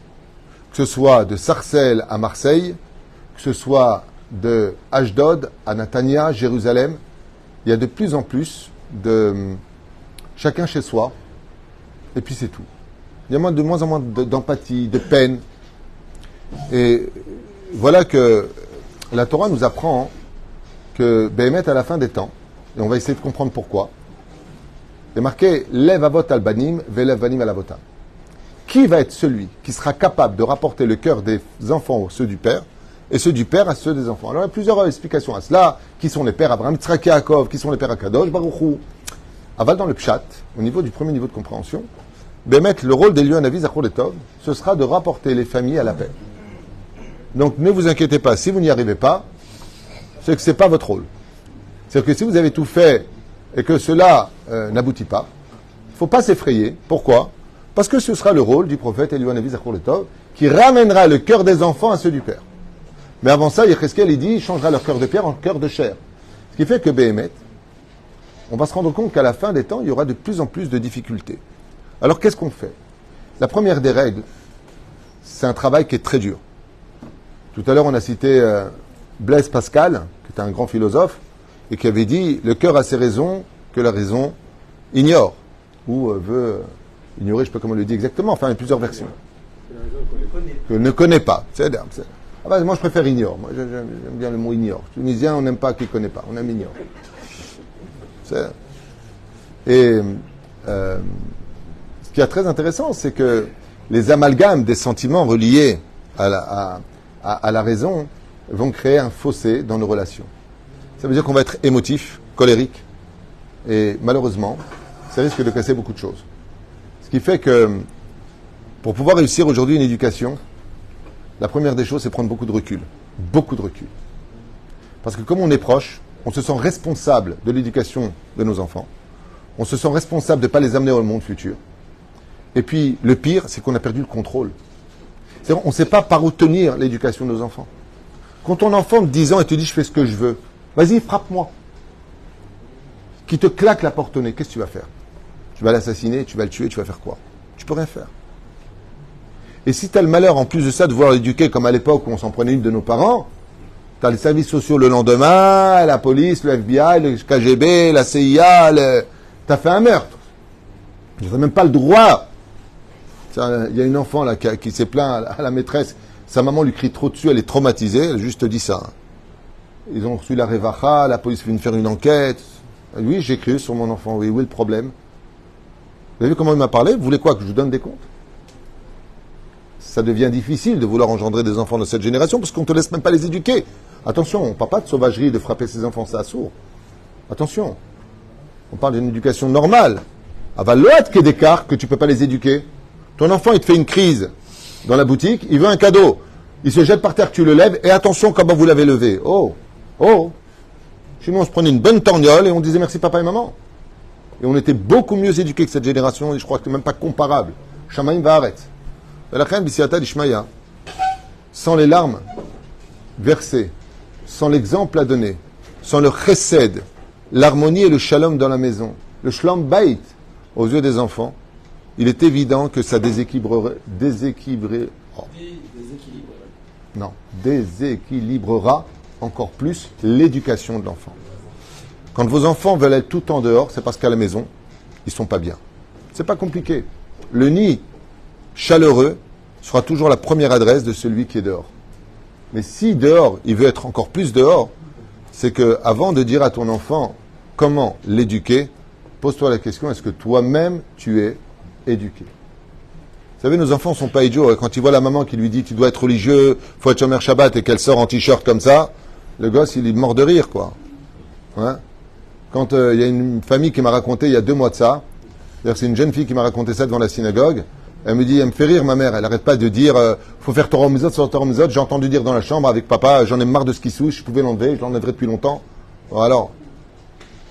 A: Que ce soit de Sarcelles à Marseille, que ce soit de Ashdod à Natania, Jérusalem, il y a de plus en plus de chacun chez soi, et puis c'est tout. Il y a de moins en moins d'empathie, de peine. Et voilà que la Torah nous apprend que Béhémet à la fin des temps, et on va essayer de comprendre pourquoi, il est marqué Lev avot albanim, velev banim alavotam. Qui va être celui qui sera capable de rapporter le cœur des enfants aux ceux du père, et ceux du père à ceux des enfants? Alors il y a plusieurs explications à cela. Qui sont les pères Abraham, Yitzhak et Yaakov? Qui sont les pères Akadosh, Baruch Hu? Aval dans le pshat, au niveau du premier niveau de compréhension, Bémet, le rôle des lieux Navi Zachor Letov, ce sera de rapporter les familles à la paix. Donc ne vous inquiétez pas, si vous n'y arrivez pas, c'est que ce n'est pas votre rôle. C'est-à-dire que si vous avez tout fait et que cela n'aboutit pas, il ne faut pas s'effrayer. Pourquoi? Parce que ce sera le rôle du prophète Eliyahu Navi Zachor Letov qui ramènera le cœur des enfants à ceux du père. Mais avant ça, Yecheskel, il dit, il changera leur cœur de pierre en cœur de chair. Ce qui fait que Béhémet, on va se rendre compte qu'à la fin des temps, il y aura de plus en plus de difficultés. Alors, qu'est-ce qu'on fait? La première des règles, c'est un travail qui est très dur. Tout à l'heure, on a cité Blaise Pascal, qui était un grand philosophe, et qui avait dit, le cœur a ses raisons que la raison ignore, ou veut ignorer, je ne sais pas comment on le dit exactement, enfin, il y a plusieurs versions. Que ne connaît pas. Moi, je préfère ignore. Moi, j'aime bien le mot ignore. Tunisien, on n'aime pas qui ne connaît pas. On aime ignore. Et ce qui est très intéressant, c'est que les amalgames des sentiments reliés à la raison vont créer un fossé dans nos relations. Ça veut dire qu'on va être émotif, colérique, et malheureusement, ça risque de casser beaucoup de choses. Ce qui fait que pour pouvoir réussir aujourd'hui une éducation, la première des choses, c'est prendre beaucoup de recul. Beaucoup de recul. Parce que comme on est proche, on se sent responsable de l'éducation de nos enfants. On se sent responsable de ne pas les amener au monde futur. Et puis, le pire, c'est qu'on a perdu le contrôle. C'est-à-dire, on ne sait pas par où tenir l'éducation de nos enfants. Quand ton enfant de 10 ans et te dit « je fais ce que je veux », vas-y, frappe-moi. Qui te claque la porte au nez, qu'est-ce que tu vas faire? Tu vas l'assassiner, tu vas le tuer, tu vas faire quoi? Tu peux rien faire. Et si tu as le malheur, en plus de ça, de vouloir l'éduquer comme à l'époque où on s'en prenait une de nos parents, tu as les services sociaux le lendemain, la police, le FBI, le KGB, la CIA, tu as fait un meurtre. Tu n'as même pas le droit. Il y a une enfant là, qui s'est plaint à la maîtresse, sa maman lui crie trop dessus, elle est traumatisée, elle a juste dit ça. Ils ont reçu la revacha, la police vient de faire une enquête. Oui, j'ai cru sur mon enfant, oui, où est le problème? Vous avez vu comment il m'a parlé? Vous voulez quoi, que je vous donne des comptes? Ça devient difficile de vouloir engendrer des enfants de cette génération parce qu'on ne te laisse même pas les éduquer. Attention, on ne parle pas de sauvagerie, de frapper ses enfants, c'est assourd. Attention. On parle d'une éducation normale. Avaloat que d'écart que tu ne peux pas les éduquer. Ton enfant, il te fait une crise dans la boutique, il veut un cadeau. Il se jette par terre, tu le lèves, et attention comment vous l'avez levé. Oh. Chez nous, on se prenait une bonne torgnole et on disait merci papa et maman. Et on était beaucoup mieux éduqués que cette génération, et je crois que c'est même pas comparable. Shamaim va arrêter. La reine Bisiata d'Ishmaïa, sans les larmes, versé, sans l'exemple à donner, sans le chesed, l'harmonie et le shalom dans la maison, le shalom bait aux yeux des enfants, il est évident que ça déséquilibrera encore plus l'éducation de l'enfant. Quand vos enfants veulent être tout le temps dehors, c'est parce qu'à la maison, ils sont pas bien. C'est pas compliqué. Le nid chaleureux sera toujours la première adresse de celui qui est dehors. Mais si dehors, il veut être encore plus dehors, c'est que avant de dire à ton enfant comment l'éduquer, pose-toi la question, est-ce que toi-même tu es éduqué? Vous savez, nos enfants ne sont pas idiots. Quand ils voient la maman qui lui dit tu dois être religieux, faut être Shomer Shabbat et qu'elle sort en t-shirt comme ça, le gosse il est mort de rire quoi. Hein? Quand il y a une famille qui m'a raconté il y a 2 mois de ça, c'est une jeune fille qui m'a raconté ça devant la synagogue, elle me dit, elle me fait rire ma mère, elle n'arrête pas de dire faut faire Torah Mizot sur Torah Mizot, j'ai entendu dire dans la chambre avec papa, j'en ai marre de ce qui souche, je pouvais l'enlever, je l'enlèverai depuis longtemps. Bon, alors,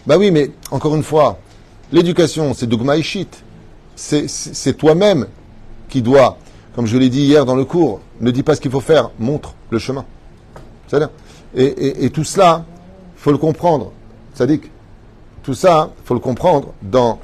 A: bah oui, mais encore une fois, l'éducation c'est dogma ishit, c'est toi-même qui doit, comme je l'ai dit hier dans le cours, ne dis pas ce qu'il faut faire, montre le chemin. C'est-à-dire, et tout cela, il faut le comprendre. C'est-à-dire que tout ça, il faut le comprendre dans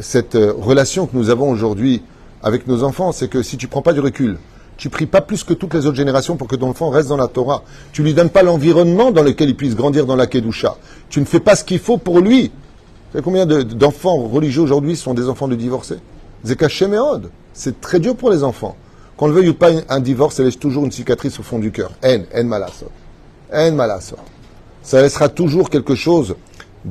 A: cette relation que nous avons aujourd'hui avec nos enfants. C'est que si tu ne prends pas du recul, tu pries pas plus que toutes les autres générations pour que ton enfant reste dans la Torah. Tu lui donnes pas l'environnement dans lequel il puisse grandir dans la Kedusha. Tu ne fais pas ce qu'il faut pour lui. Vous savez combien d'enfants religieux aujourd'hui sont des enfants de divorcés? Zekaché Meod. C'est très dur pour les enfants. Qu'on le veuille ou pas, un divorce, ça laisse toujours une cicatrice au fond du cœur. En malasso. En malasso. Ça laissera toujours quelque chose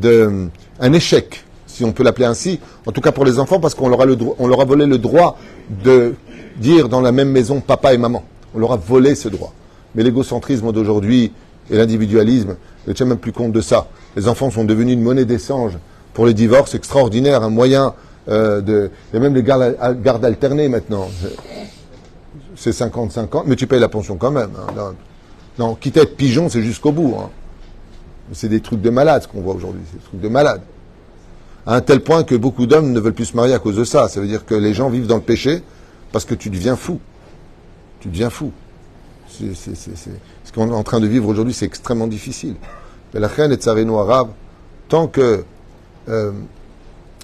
A: un échec, si on peut l'appeler ainsi. En tout cas pour les enfants, parce qu'on leur a volé le droit de dire dans la même maison papa et maman. On leur a volé ce droit. Mais l'égocentrisme d'aujourd'hui et l'individualisme ne tient même plus compte de ça. Les enfants sont devenus une monnaie d'échange pour les divorces extraordinaires, un moyen il y a même les gardes alternés maintenant. C'est 50-50, mais tu payes la pension quand même. Hein. Non, quitte à être pigeon, c'est jusqu'au bout. Hein. C'est des trucs de malades ce qu'on voit aujourd'hui. C'est des trucs de malades. À un tel point que beaucoup d'hommes ne veulent plus se marier à cause de ça. Ça veut dire que les gens vivent dans le péché parce que tu deviens fou. Tu deviens fou. Ce qu'on est en train de vivre aujourd'hui, c'est extrêmement difficile. Mais la reine et Tsareno arabe, tant que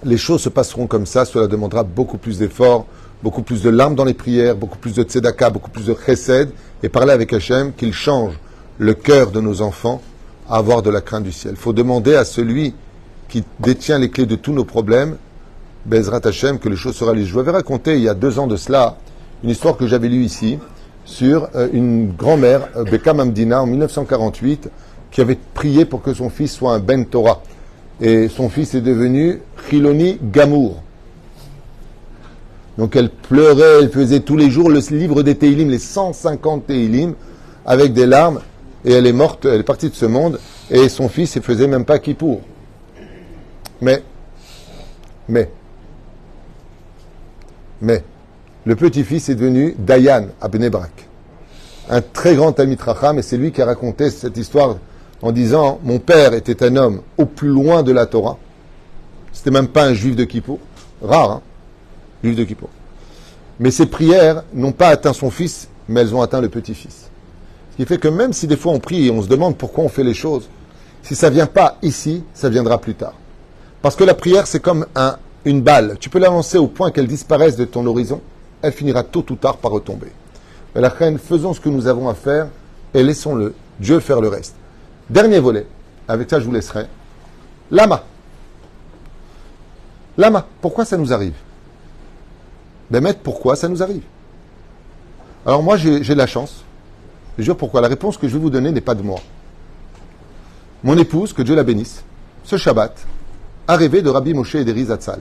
A: les choses se passeront comme ça, cela demandera beaucoup plus d'efforts, beaucoup plus de larmes dans les prières, beaucoup plus de tzedaka, beaucoup plus de chesed, et parler avec Hachem qu'il change le cœur de nos enfants à avoir de la crainte du ciel. Il faut demander à celui qui détient les clés de tous nos problèmes, Bezrat Hachem, que les choses se réalisent. Je vous avais raconté il y a 2 ans de cela une histoire que j'avais lue ici sur une grand-mère, Beka Mamdina, en 1948, qui avait prié pour que son fils soit un Ben Torah. Et son fils est devenu Chiloni Gamour. Donc elle pleurait, elle faisait tous les jours le livre des Teilim, les 150 Teilim, avec des larmes, et elle est morte, elle est partie de ce monde, et son fils ne faisait même pas Kippour. Mais, le petit-fils est devenu Dayan à Bnei Brak. Un très grand Talmid Chacham, et c'est lui qui a raconté cette histoire en disant, mon père était un homme au plus loin de la Torah. C'était même pas un juif de Kippour. Rare, hein, juif de Kippour. Mais ses prières n'ont pas atteint son fils, mais elles ont atteint le petit-fils. Ce qui fait que même si des fois on prie et on se demande pourquoi on fait les choses, si ça vient pas ici, ça viendra plus tard. Parce que la prière, c'est comme une balle. Tu peux l'avancer au point qu'elle disparaisse de ton horizon, elle finira tôt ou tard par retomber. Mais la reine, faisons ce que nous avons à faire et laissons-le, Dieu faire le reste. Dernier volet, avec ça je vous laisserai. Lama. Lama, pourquoi ça nous arrive? Ben, maître, pourquoi ça nous arrive? Alors moi j'ai de la chance. Je jure pourquoi. La réponse que je vais vous donner n'est pas de moi. Mon épouse, que Dieu la bénisse, ce Shabbat, a rêvé de Rabbi Moshe Ederi Zatzal.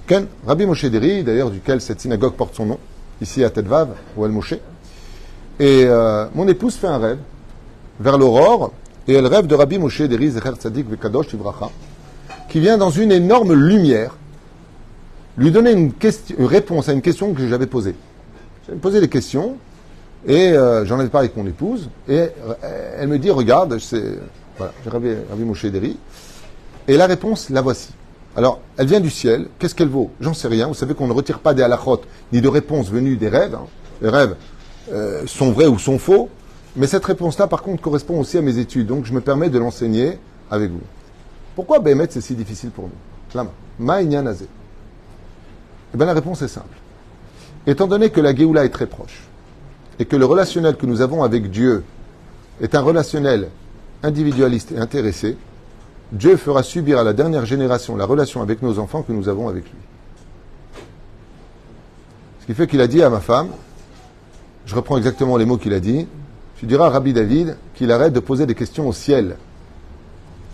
A: Ken, Rabbi Moshe Ederi, d'ailleurs duquel cette synagogue porte son nom, ici à Tetvav, ou El Moshe. Et mon épouse fait un rêve vers l'aurore, et elle rêve de Rabbi Moshe Ederi Zecher Tzadik Vekadosh Ivracha, qui vient dans une énorme lumière lui donner une réponse à une question que j'avais posée. J'avais posé des questions, et j'en avais parlé avec mon épouse, et elle me dit, regarde, voilà, j'ai rêvé Rabbi Moshe Ederi, et la réponse, la voici. Alors, elle vient du ciel, qu'est-ce qu'elle vaut? J'en sais rien, vous savez qu'on ne retire pas des halachot, ni de réponses venues des rêves. Hein. Les rêves, sont vrais ou sont faux. Mais cette réponse-là, par contre, correspond aussi à mes études. Donc, je me permets de l'enseigner avec vous. Pourquoi Béhémet, c'est si difficile pour nous? Lama. Ma'inyan azé. Eh bien, la réponse est simple. Étant donné que la Géoula est très proche, et que le relationnel que nous avons avec Dieu est un relationnel individualiste et intéressé, Dieu fera subir à la dernière génération la relation avec nos enfants que nous avons avec lui. Ce qui fait qu'il a dit à ma femme, je reprends exactement les mots qu'il a dit, tu diras à Rabbi David qu'il arrête de poser des questions au ciel.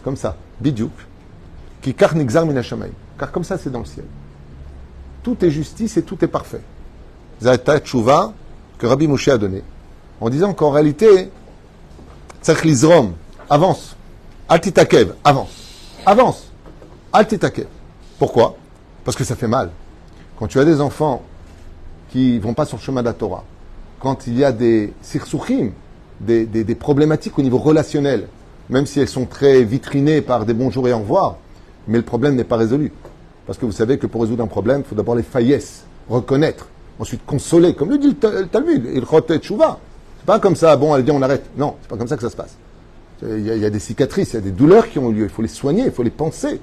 A: Comme ça, bidiouk, qui kar nigzar min hashamayim. Car comme ça, c'est dans le ciel. Tout est justice et tout est parfait. Zata tchouva que Rabbi Moshe a donné, en disant qu'en réalité, tzach lizrom, avance, altitakev, avance, altitakev. Pourquoi? Parce que ça fait mal. Quand tu as des enfants qui vont pas sur le chemin de la Torah, quand il y a des sirsouchim, des problématiques au niveau relationnel, même si elles sont très vitrinées par des bonjours et au revoir, mais le problème n'est pas résolu. Parce que vous savez que pour résoudre un problème, il faut d'abord les faillesses, reconnaître, ensuite consoler, comme le dit le Talmud, il chotet tchouva. C'est pas comme ça, bon, allez, on arrête. Non, c'est pas comme ça que ça se passe. Il y a des cicatrices, il y a des douleurs qui ont eu lieu, il faut les soigner, il faut les penser.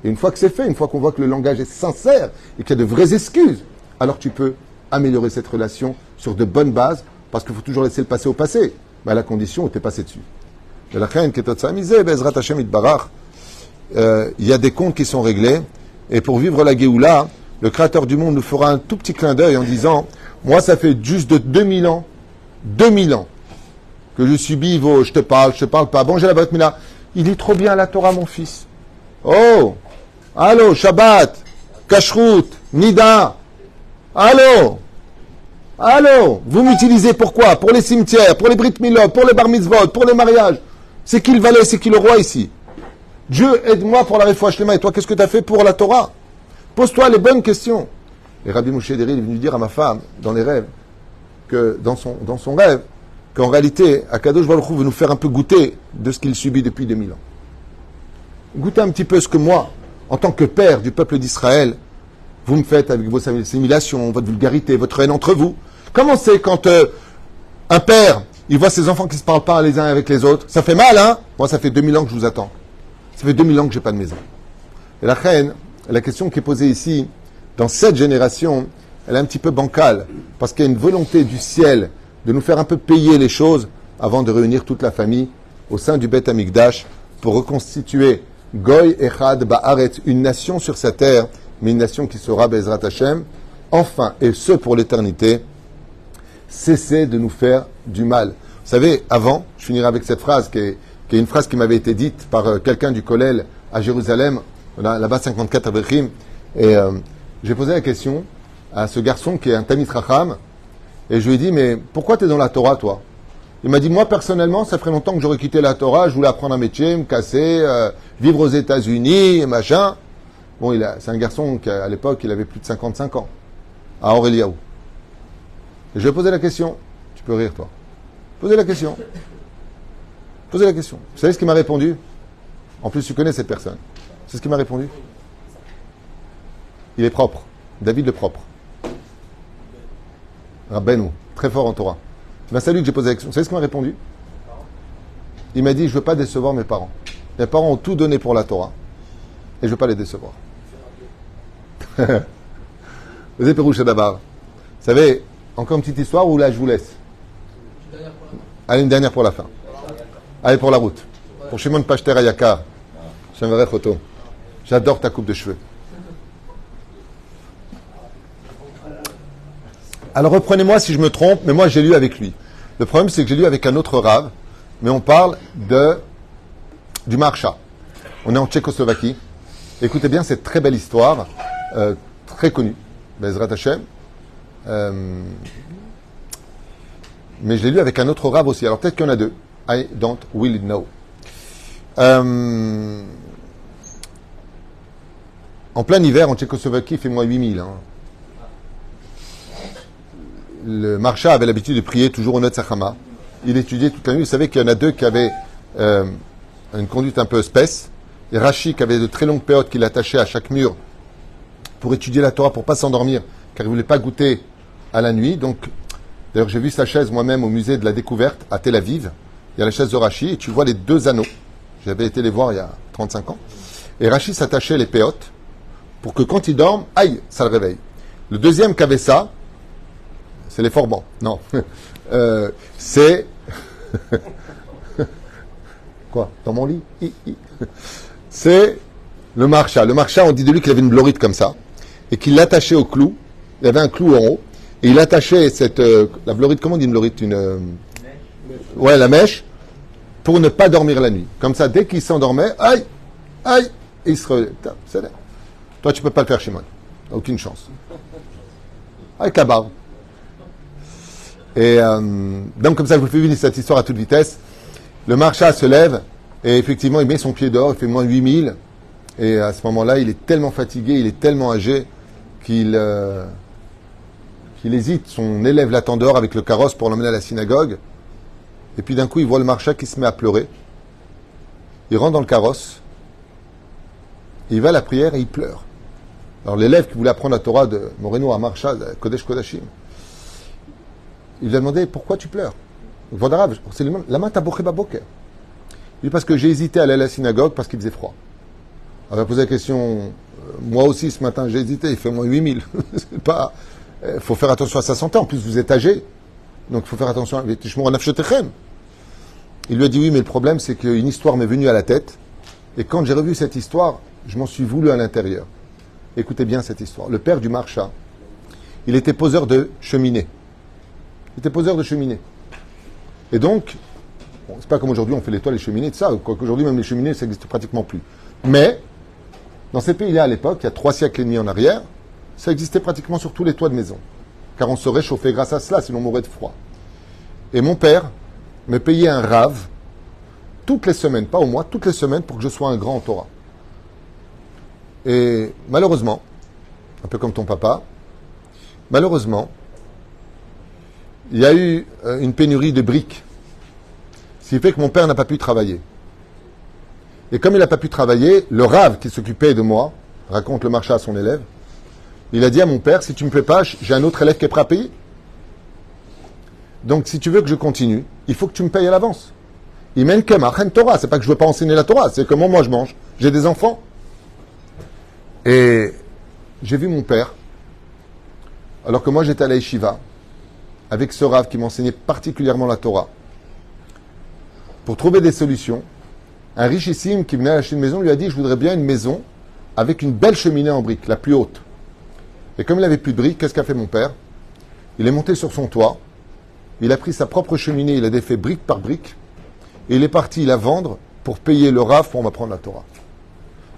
A: Et une fois que c'est fait, une fois qu'on voit que le langage est sincère et qu'il y a de vraies excuses, alors tu peux améliorer cette relation sur de bonnes bases, parce qu'il faut toujours laisser le passé au passé, mais à la condition où tu es passé dessus. De la reine qui est Bezrat Hashem Itbarach, il y a des comptes qui sont réglés, et pour vivre la Géoula, le Créateur du monde nous fera un tout petit clin d'œil en disant, moi ça fait juste de 2000 ans, que je subis vos, je te parle pas, bon j'ai la Brit Mila, il lit trop bien la Torah mon fils. Oh, allô, Shabbat, Kashrut, Nida, allô, vous m'utilisez pourquoi? Pour les cimetières, pour les Brit Milot, pour les Bar Mitzvot, pour les mariages. C'est qui le valet, c'est qui le roi ici? Dieu, aide-moi pour la réfoua shlema. Et toi, qu'est-ce que tu as fait pour la Torah? Pose-toi les bonnes questions. Et Rabbi Moshe Deri est venu dire à ma femme, dans les rêves, que dans son rêve, qu'en réalité, Akadosh Baruch Hu veut nous faire un peu goûter de ce qu'il subit depuis 2000 ans. Goûter un petit peu ce que moi, en tant que père du peuple d'Israël, vous me faites avec vos assimilations, votre vulgarité, votre haine entre vous. Comment c'est quand un père, il voit ses enfants qui ne se parlent pas les uns avec les autres? Ça fait mal, hein? Moi, ça fait 2000 ans que je vous attends. Ça fait 2000 ans que je n'ai pas de maison. Et la reine, la question qui est posée ici, dans cette génération, elle est un petit peu bancale, parce qu'il y a une volonté du ciel de nous faire un peu payer les choses avant de réunir toute la famille au sein du Beth Amikdash pour reconstituer Goy Echad Ba'aret, une nation sur sa terre, mais une nation qui sera Bezrat Hashem, enfin, et ce pour l'éternité, cessez de nous faire du mal. Vous savez, avant, je finirai avec cette phrase qui est une phrase qui m'avait été dite par quelqu'un du Kollel à Jérusalem, là-bas 54 Avrechim, et j'ai posé la question à ce garçon qui est un Tamid Racham, et je lui ai dit, mais pourquoi tu es dans la Torah, toi? Il m'a dit, moi, personnellement, ça ferait longtemps que j'aurais quitté la Torah, je voulais apprendre un métier, me casser, vivre aux États-Unis, machin. Bon, c'est un garçon qui, à l'époque, il avait plus de 55 ans, à Aureliaou. Et je lui ai posé la question, tu peux rire, toi. Posez la question. Vous savez ce qu'il m'a répondu? En plus, tu connais cette personne. C'est ce qu'il m'a répondu. Il est propre. David le propre. Rabbeinu, très fort en Torah. C'est à lui que j'ai posé la question. Vous savez ce qu'il m'a répondu? Il m'a dit, je ne veux pas décevoir mes parents. Mes parents ont tout donné pour la Torah. Et je ne veux pas les décevoir. Vous êtes Pérouche d'Abar. Vous savez, encore une petite histoire où là, je vous laisse. Allez, une dernière pour la fin. Allez, pour la route. Pour Shimon Pachter Ayakar. J'aimerais photo. J'adore ta coupe de cheveux. Alors reprenez-moi si je me trompe, mais moi j'ai lu avec lui. Le problème c'est que j'ai lu avec un autre rave, mais on parle du Marsha. On est en Tchécoslovaquie. Écoutez bien cette très belle histoire, très connue, Bezrat Hashem. Mais je l'ai lu avec un autre rave aussi. Alors peut-être qu'il y en a deux. I don't really know. En plein hiver, en Tchécoslovaquie, il fait moins 8000. Hein. Le Marsha avait l'habitude de prier toujours au Netzachama. Il étudiait toute la nuit. Vous savez qu'il y en a deux qui avaient une conduite un peu espèce. Et Rashi qui avait de très longues périodes qu'il attachait à chaque mur pour étudier la Torah, pour ne pas s'endormir, car il ne voulait pas goûter à la nuit. Donc, D'ailleurs, j'ai vu sa chaise moi-même au musée de la découverte à Tel Aviv. Il y a la chaise de Rashi et tu vois les deux anneaux. J'avais été les voir il y a 35 ans. Et Rashi s'attachait les péotes pour que quand il dorme, aïe, ça le réveille. Le deuxième qui avait ça, c'est les forbans. Non. C'est... Quoi? Dans mon lit? C'est le marcha. Le marcha, on dit de lui qu'il avait une blorite comme ça et qu'il l'attachait au clou. Il y avait un clou en haut et il attachait cette... la blorite, comment on dit une blorite? Ouais, la mèche, pour ne pas dormir la nuit. Comme ça, dès qu'il s'endormait, aïe, aïe, et il se relève. Toi, tu peux pas le faire chez moi. Aucune chance. Avec la barbe. Et donc, comme ça, je vous fais venir cette histoire à toute vitesse. Le marcha se lève et effectivement, il met son pied dehors, il fait moins 8000. Et à ce moment-là, il est tellement fatigué, il est tellement âgé qu'il hésite. Son élève l'attend dehors avec le carrosse pour l'emmener à la synagogue. Et puis d'un coup, il voit le marcha qui se met à pleurer. Il rentre dans le carrosse. Il va à la prière et il pleure. Alors l'élève qui voulait apprendre la Torah de Moreno à Marcha, Kodesh Kodashim, il lui a demandé pourquoi tu pleures. C'est la main taboché baboker. Il dit parce que j'ai hésité à aller à la synagogue parce qu'il faisait froid. Alors il a posé la question, moi aussi ce matin j'ai hésité, il fait moins 8000. C'est pas, faut faire attention à sa santé, en plus vous êtes âgé, donc il faut faire attention. Il lui a dit oui, mais le problème c'est qu'une histoire m'est venue à la tête, et quand j'ai revu cette histoire, je m'en suis voulu à l'intérieur. Écoutez bien cette histoire. Le père du marcha, il était poseur de cheminée. Il était poseur de cheminée. Et donc, bon, c'est pas comme aujourd'hui, on fait les toits, les cheminées, tout ça. Quoique aujourd'hui, même les cheminées, ça n'existe pratiquement plus. Mais, dans ces pays-là, à l'époque, il y a 3 siècles et demi en arrière, ça existait pratiquement sur tous les toits de maison. Car on se réchauffait grâce à cela, sinon on mourrait de froid. Et mon père me payait un rave toutes les semaines, pas au mois, toutes les semaines pour que je sois un grand en Torah. Et malheureusement, un peu comme ton papa, malheureusement, il y a eu une pénurie de briques. Ce qui fait que mon père n'a pas pu travailler. Et comme il n'a pas pu travailler, le rave qui s'occupait de moi, raconte le marcha à son élève, il a dit à mon père, si tu ne me fais pas, j'ai un autre élève qui est prêt à payer. Donc si tu veux que je continue, il faut que tu me payes à l'avance. Il mène Kemach Torah, c'est pas que je veux pas enseigner la Torah, c'est comment moi je mange. J'ai des enfants. Et j'ai vu mon père, alors que moi j'étais à la yeshiva, avec ce rave qui m'enseignait particulièrement la Torah, pour trouver des solutions. Un richissime qui venait acheter une maison lui a dit, je voudrais bien une maison avec une belle cheminée en briques, la plus haute. Et comme il n'avait plus de briques, qu'est-ce qu'a fait mon père? Il est monté sur son toit, il a pris sa propre cheminée, il a défait brique par brique, et il est parti la vendre pour payer le rave pour m'apprendre la Torah.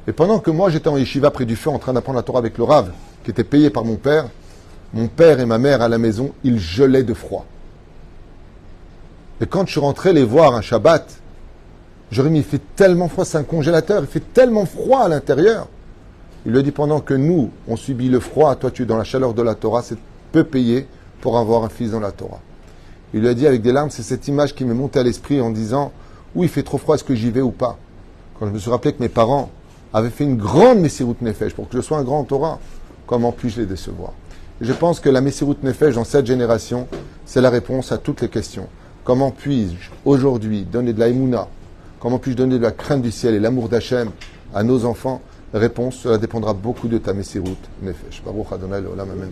A: Et pendant que moi j'étais en yeshiva près du feu en train d'apprendre la Torah avec le rave, qui était payé par mon père et ma mère à la maison, ils gelaient de froid. Et quand je suis rentré les voir un Shabbat, j'aurais mis, il fait tellement froid, c'est un congélateur, il fait tellement froid à l'intérieur. Il lui a dit, pendant que nous, on subit le froid, toi tu es dans la chaleur de la Torah, c'est peu payé pour avoir un fils dans la Torah. Il lui a dit avec des larmes, c'est cette image qui m'est montée à l'esprit en disant, oui, il fait trop froid, est-ce que j'y vais ou pas? Quand je me suis rappelé que mes parents avaient fait une grande Messirut Nefesh pour que je sois un grand en Torah, comment puis-je les décevoir? Et je pense que la Messirut Nefesh dans cette génération, c'est la réponse à toutes les questions. Comment puis-je aujourd'hui donner de la émouna? Comment puis-je donner de la crainte du ciel et l'amour d'Hachem à nos enfants? Réponse, cela dépendra beaucoup de ta Messirut Nefesh. Baruch Adonai Leolam Amen.